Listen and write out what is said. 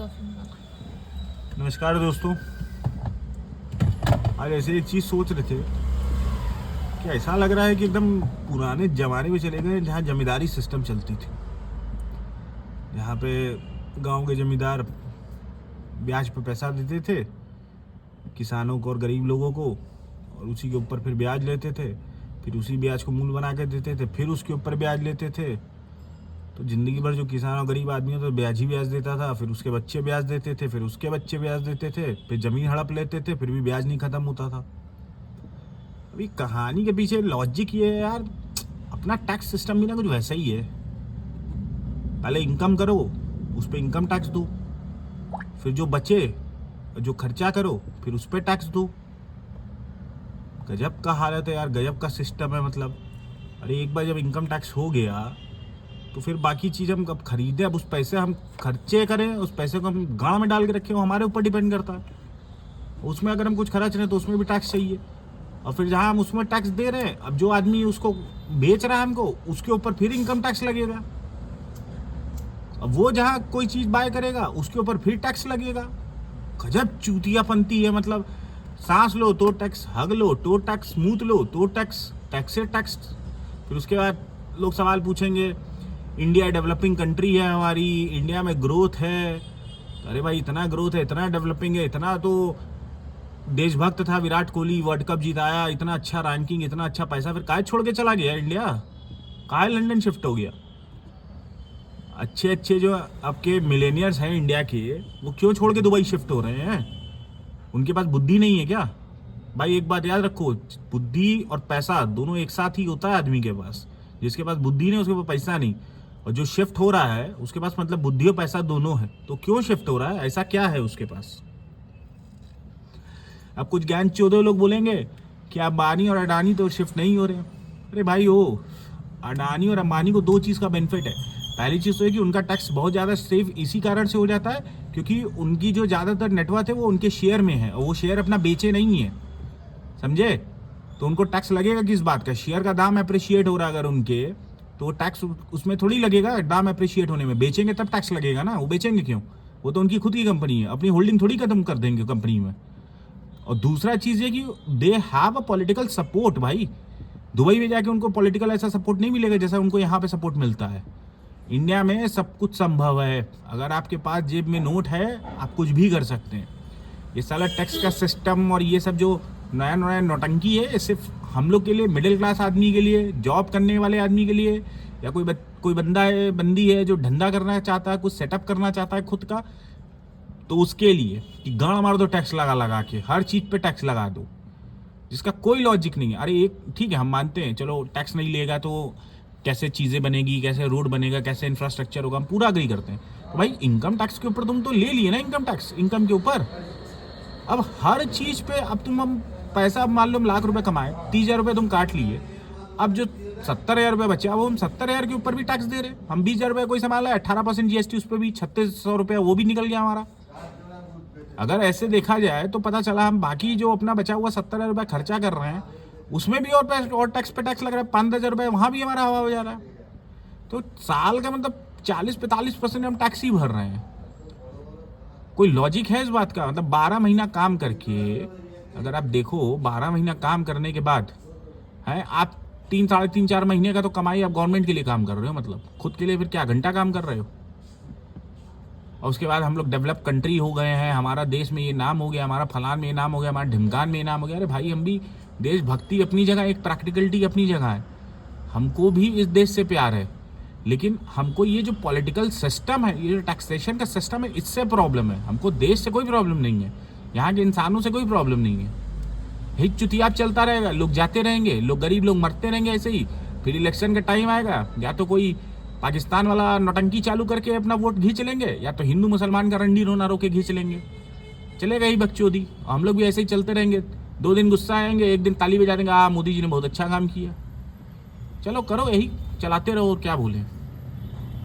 नमस्कार दोस्तों। आज ऐसे एक चीज़ सोच रहे थे कि ऐसा लग रहा है कि एकदम पुराने ज़माने में चले गए जहाँ जमींदारी सिस्टम चलती थी, जहाँ पे गांव के जमींदार ब्याज पे पैसा देते थे किसानों को और गरीब लोगों को, और उसी के ऊपर फिर ब्याज लेते थे, फिर उसी ब्याज को मूल बना के देते थे, फिर उसके ऊपर ब्याज लेते थे। तो ज़िंदगी भर जो किसान और गरीब आदमी तो ब्याज ही ब्याज देता था, फिर उसके बच्चे ब्याज देते थे, फिर उसके बच्चे ब्याज देते थे, फिर ज़मीन हड़प लेते थे, फिर भी ब्याज नहीं ख़त्म होता था। अभी कहानी के पीछे लॉजिक ये है यार, अपना टैक्स सिस्टम भी ना कुछ वैसा ही है। पहले इनकम करो, उस पर इनकम टैक्स दो, फिर जो बचे जो खर्चा करो फिर उस पर टैक्स दो। गजब का हालत है यार, गजब का सिस्टम है। मतलब अरे एक बार जब इनकम टैक्स हो गया तो फिर बाकी चीज़ हम कब खरीदें, अब उस पैसे हम खर्चे करें, उस पैसे को हम गाँव में डाल के रखें, वो हमारे ऊपर डिपेंड करता है। उसमें अगर हम कुछ खर्च रहे हैं तो उसमें भी टैक्स चाहिए, और फिर जहाँ हम उसमें टैक्स दे रहे हैं, अब जो आदमी उसको बेच रहा है हमको, उसके ऊपर फिर इनकम टैक्स लगेगा। अब वो जहाँ कोई चीज़ बाय करेगा उसके ऊपर फिर टैक्स लगेगा। गजब चूतियापंती है। मतलब सांस लो तो टैक्स, हग लो तो टैक्स, मूत लो तो टैक्स, टैक्स से टैक्स। फिर उसके बाद लोग सवाल पूछेंगे इंडिया डेवलपिंग कंट्री है हमारी, इंडिया में ग्रोथ है। अरे भाई इतना ग्रोथ है, इतना डेवलपिंग है, इतना तो देशभक्त था विराट कोहली, वर्ल्ड कप जीताया, इतना अच्छा रैंकिंग, इतना अच्छा पैसा, फिर काहे छोड़ के चला गया इंडिया? काहे लंदन शिफ्ट हो गया? अच्छे अच्छे जो आपके मिलेनियर्स हैं इंडिया के, वो क्यों छोड़ के दुबई शिफ्ट हो रहे हैं? उनके पास बुद्धि नहीं है क्या? भाई एक बात याद रखो, बुद्धि और पैसा दोनों एक साथ ही होता है आदमी के पास। जिसके पास बुद्धि नहीं उसके पास पैसा नहीं, और जो शिफ्ट हो रहा है उसके पास मतलब बुद्धि और पैसा दोनों है। तो क्यों शिफ्ट हो रहा है, ऐसा क्या है उसके पास? अब कुछ ज्ञान चौदह लोग बोलेंगे कि अंबानी और अडानी तो शिफ्ट नहीं हो रहे। अरे भाई हो, अडानी और अंबानी को दो चीज़ का बेनिफिट है। पहली चीज़ तो है कि उनका टैक्स बहुत ज़्यादा सेफ इसी कारण से हो जाता है क्योंकि उनकी जो ज़्यादातर नेटवर्थ है वो उनके शेयर में है, और वो शेयर अपना बेचे नहीं है, समझे? तो उनको टैक्स लगेगा किस बात का? शेयर का दाम अप्रिशिएट हो रहा है अगर उनके, तो टैक्स उसमें थोड़ी लगेगा। दाम अप्रिशिएट होने में बेचेंगे तब टैक्स लगेगा ना। वो बेचेंगे क्यों? वो तो उनकी खुद की कंपनी है, अपनी होल्डिंग थोड़ी खत्म कर देंगे कंपनी में। और दूसरा चीज़ है कि they have a political support. भाई दुबई में जाके उनको पॉलिटिकल ऐसा सपोर्ट नहीं मिलेगा जैसा उनको यहाँ पे सपोर्ट मिलता है। इंडिया में सब कुछ संभव है, अगर आपके पास जेब में नोट है आप कुछ भी कर सकते हैं। ये साला टैक्स का सिस्टम और ये सब जो नया नया नौटंकी है, सिर्फ हम लोग के लिए, मिडिल क्लास आदमी के लिए, जॉब करने वाले आदमी के लिए, या कोई बंदा है, बंदी है जो धंधा करना चाहता है, कुछ सेटअप करना चाहता है खुद का, तो उसके लिए कि गाड़ मार दो टैक्स लगा लगा के, हर चीज़ पे टैक्स लगा दो जिसका कोई लॉजिक नहीं है। अरे एक ठीक है, हम मानते हैं, चलो टैक्स नहीं लेगा तो कैसे चीज़ें बनेगी, कैसे रोड बनेगा, कैसे इंफ्रास्ट्रक्चर होगा, हम पूरा अग्री करते हैं। तो भाई इनकम टैक्स के ऊपर तुम तो ले लिए ना, इनकम टैक्स इनकम के ऊपर। अब हर चीज़ पे अब हम पैसा, मान लो हम लाख रुपए कमाए, 30,000 रुपये तुम काट लिए, अब जो 70,000 रुपये बचे, अब हम 70,000 के ऊपर भी टैक्स दे रहे। हम 20,000 रुपये कोई संभाला है, 18% GST उस पर भी, 3600 रुपये वो भी निकल गया हमारा। अगर ऐसे देखा जाए तो पता चला हम बाकी जो अपना बचा हुआ 70,000 रुपये खर्चा कर रहे हैं उसमें भी और टैक्स पे टैक्स लग रहा है, 5,000 रुपये वहाँ भी हमारा हवा हो जा रहा है। तो साल का मतलब 40-45% हम टैक्स ही भर रहे हैं। कोई लॉजिक है इस बात का? मतलब 12 महीना काम करके, अगर आप देखो 12 महीना काम करने के बाद है आप 3-3.5-4 महीने का तो कमाई आप गवर्नमेंट के लिए काम कर रहे हो, मतलब खुद के लिए फिर क्या घंटा काम कर रहे हो? और उसके बाद हम लोग डेवलप कंट्री हो गए हैं, हमारा देश में ये नाम हो गया, हमारा फलान में ये नाम हो गया, हमारा ढिमकान में ये नाम हो गया। अरे भाई हम भी, देशभक्ति अपनी जगह, एक प्रैक्टिकलिटी अपनी जगह है, हमको भी इस देश से प्यार है, लेकिन हमको ये जो पॉलिटिकल सिस्टम है, ये जो टैक्सेशन का सिस्टम है, इससे प्रॉब्लम है। हमको देश से कोई प्रॉब्लम नहीं है, यहाँ के इंसानों से कोई प्रॉब्लम नहीं है। यही चुतियाप चलता रहेगा, लोग जाते रहेंगे, लोग गरीब लोग मरते रहेंगे ऐसे ही। फिर इलेक्शन का टाइम आएगा, या तो कोई पाकिस्तान वाला नौटंकी चालू करके अपना वोट खींच लेंगे, या तो हिंदू मुसलमान का रंडी रोना रो के खींच लेंगे। चलेगा ही बकचोदी, हम लोग भी ऐसे ही चलते रहेंगे। 2 दिन गुस्सा आएंगे, एक दिन ताली बजा देंगे, मोदी जी ने बहुत अच्छा काम किया। चलो करो, यही चलाते रहो, और क्या बोलें।